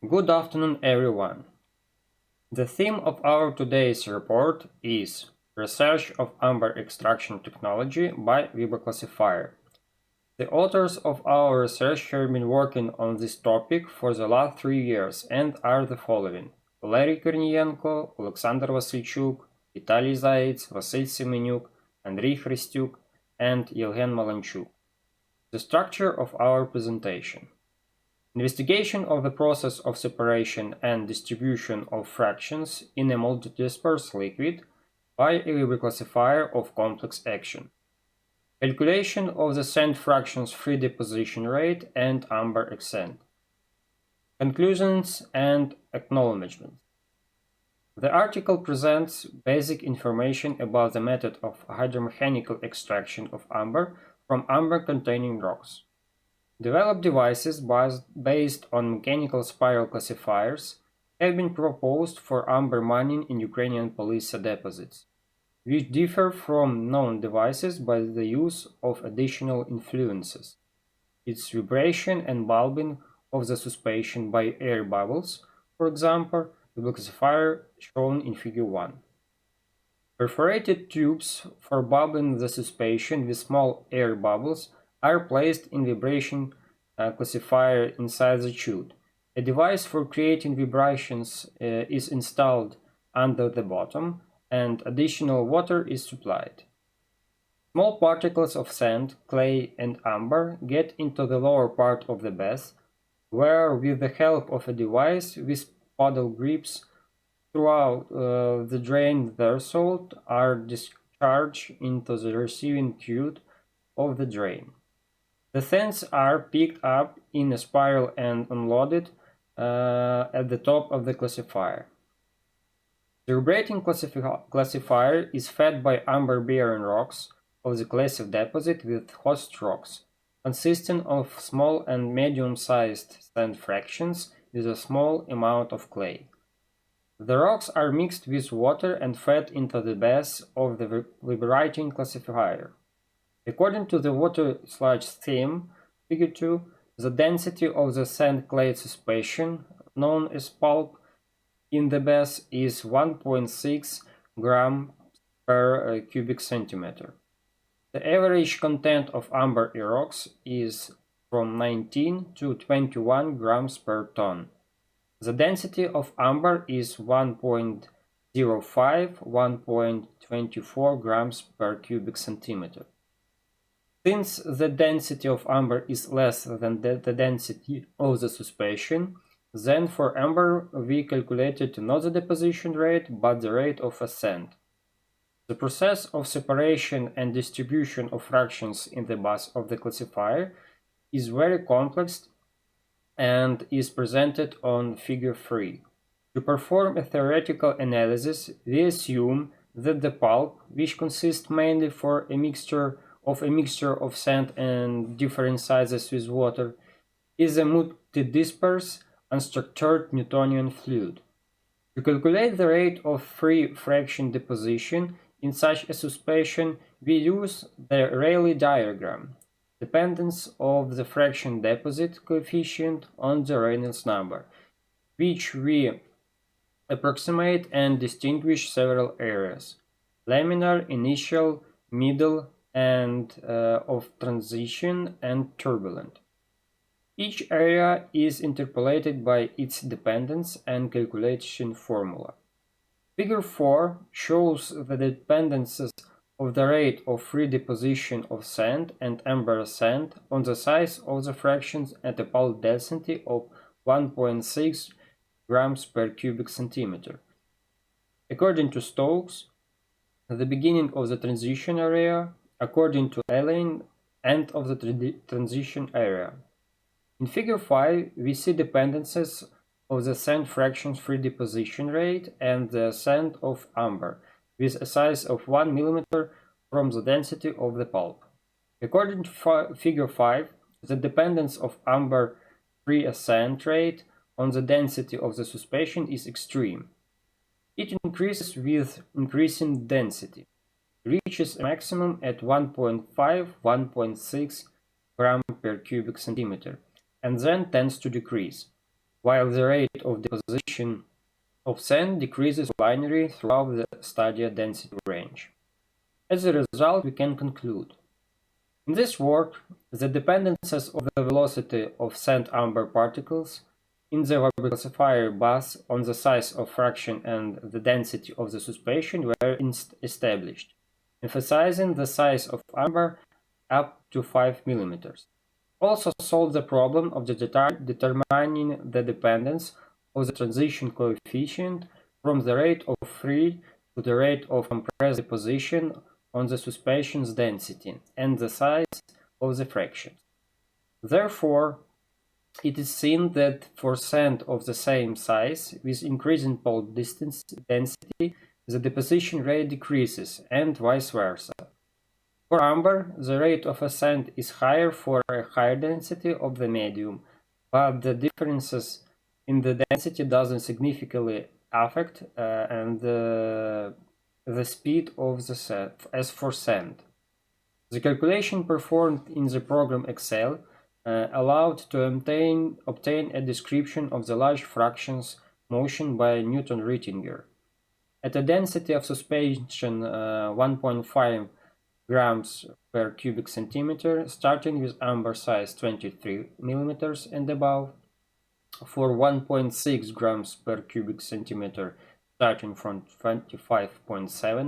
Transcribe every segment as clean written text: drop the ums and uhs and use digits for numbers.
Good afternoon, everyone. The theme of our today's report is Research of Amber Extraction Technology by vibroclassifier. The authors of our research have been working on this topic for the last 3 years and are the following: Valery Korniyenko, Alexander Vasylchuk, Vitaly Zaiets, Vasyl Semeniuk, Andrei Khrystyuk, and Yevgen Malanchuk. The structure of our presentation. Investigation of the process of separation and distribution of fractions in a multidisperse liquid by a vibroclassifier of complex action. Calculation of the sand fractions free deposition rate and amber extent. Conclusions and acknowledgements. The article presents basic information about the method of hydromechanical extraction of amber from amber-containing rocks. Developed devices based on mechanical spiral classifiers have been proposed for amber mining in Ukrainian Polissa deposits, which differ from known devices by the use of additional influences: its vibration and bulbing of the suspension by air bubbles, for example, the classifier shown in Figure 1. Perforated tubes for bubbling the suspension with small air bubbles are placed in vibration classifier inside the chute. A device for creating vibrations is installed under the bottom, and additional water is supplied. Small particles of sand, clay, and amber get into the lower part of the bath, where, with the help of a device with paddle grips throughout the drain, their salt are discharged into the receiving chute of the drain. The sands are picked up in a spiral and unloaded at the top of the classifier. The vibrating classifier is fed by amber-bearing rocks of the classic deposit with host rocks, consisting of small and medium-sized sand fractions with a small amount of clay. The rocks are mixed with water and fed into the bath of the vibrating classifier. According to the water sludge theme, Figure 2, the density of the sand-clay suspension, known as pulp, in the bath is 1.6 grams per cubic centimeter. The average content of amber rocks is from 19 to 21 grams per ton. The density of amber is 1.05–1.24 grams per cubic centimeter. Since the density of amber is less than the density of the suspension, then for amber we calculated not the deposition rate but the rate of ascent. The process of separation and distribution of fractions in the bath of the classifier is very complex and is presented on Figure 3. To perform a theoretical analysis, we assume that the pulp, which consists mainly of a mixture of sand and different sizes with water, is a multidisperse, unstructured Newtonian fluid. To calculate the rate of free fraction deposition in such a suspension, we use the Rayleigh diagram, dependence of the fraction deposit coefficient on the Reynolds number, which we approximate and distinguish several areas: laminar, initial, middle, and of transition and turbulent. Each area is interpolated by its dependence and calculation formula. Figure 4 shows the dependencies of the rate of free deposition of sand and amber sand on the size of the fractions at a pulp density of 1.6 grams per cubic centimeter. According to Stokes, the beginning of the transition area; according to Elaine, end of the transition area. In Figure 5, we see dependencies of the sand fractions free deposition rate and the sand of amber, with a size of 1 mm from the density of the pulp. According to Figure 5, the dependence of amber free ascent rate on the density of the suspension is extreme. It increases with increasing density, reaches a maximum at 1.5–1.6 grams per cubic centimeter, and then tends to decrease. while the rate of deposition of sand decreases linearly throughout the stadia density range. As a result, we can conclude. In this work, the dependencies of the velocity of sand-amber particles in the vibroclassifier bus on the size of fraction and the density of the suspension were established, emphasizing the size of amber up to 5 mm. Also solve the problem of determining the dependence of the transition coefficient from the rate of free to the rate of compressed deposition on the suspension's density and the size of the fractions. Therefore, it is seen that for sand of the same size, with increasing pole density, the deposition rate decreases, and vice versa. For amber, the rate of ascent is higher for a higher density of the medium, but the differences in the density doesn't significantly affect the speed of the sand, as for sand. The calculation performed in the program Excel allowed to obtain a description of the large fractions motion by Newton-Rittinger. At a density of suspension 1.5 grams per cubic centimeter, starting with amber size 23 mm and above, for 1.6 grams per cubic centimeter, starting from 25.7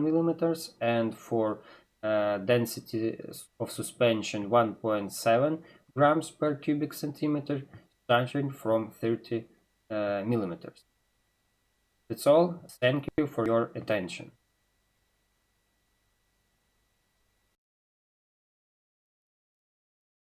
mm, and for density of suspension 1.7 grams per cubic centimeter, starting from 30 mm. That's all. Thank you for your attention.